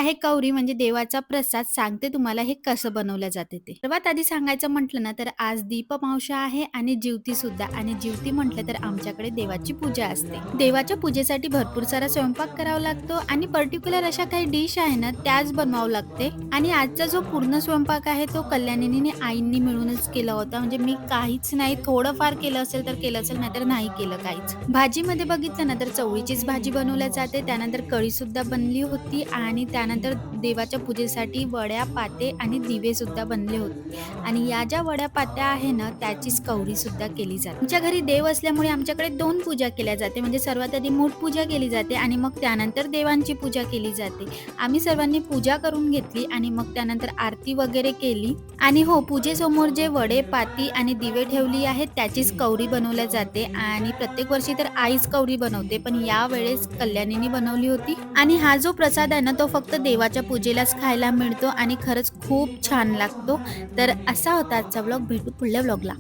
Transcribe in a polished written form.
आहे कवरी म्हणजे देवाचा प्रसाद. सांगते तुम्हाला हे कसं बनवलं जाते ते. सर्वात आधी सांगायचं म्हटलं ना तर आज दीपमावशा आहे आणि जिवती सुद्धा. आणि जिवती म्हटलं तर आमच्याकडे देवाची पूजा असते. देवाच्या पूजेसाठी भरपूर सारा स्वयंपाक करावा लागतो आणि पर्टिक्युलर अशा काही डिश आहे ना त्याच बनवावं लागते. आणि आजचा जो पूर्ण स्वयंपाक आहे तो कल्याणीने आईंनी मिळूनच केला होता. म्हणजे मी काहीच नाही, थोडंफार केलं असेल तर केलं असेल, नाहीतर नाही केलं काहीच. भाजीमध्ये बघितलं ना तर चवळीचीच भाजी बनवल्या जाते. त्यानंतर कढी सुद्धा बनली होती आणि त्यानंतर देवाच्या पूजेसाठी वड्या, पाते आणि दिवे सुद्धा बनले होते. आणि या ज्या वड्या पात्या आहे ना त्याचीच कवरी सुद्धा केली जाते. आमच्या घरी देव असल्यामुळे आमच्याकडे 2 पूजा केल्या जाते. म्हणजे सर्वात आधी मूठ पूजा केली जाते आणि मग त्यानंतर देवांची पूजा केली जाते. आम्ही सर्वांनी पूजा करून घेतली आणि मग त्यानंतर आरती वगैरे केली. आणि हो, पूजेसमोर जे वडे, पाती आणि दिवे ठेवली आहेत त्याचीच कवरी बनवल्या जाते. आणि प्रत्येक वर्षी तर आईच कवरी बनवते, पण यावेळेस कल्याणीने बनवली होती. आणि हा जो प्रसाद आहे ना तो फक्त देवाच्या पूजेलाच खायला मिळतो आणि खरंच खूप छान लागतो. तर असा होता आजचा व्लॉग. भेटू पुढल्या व्लॉगला.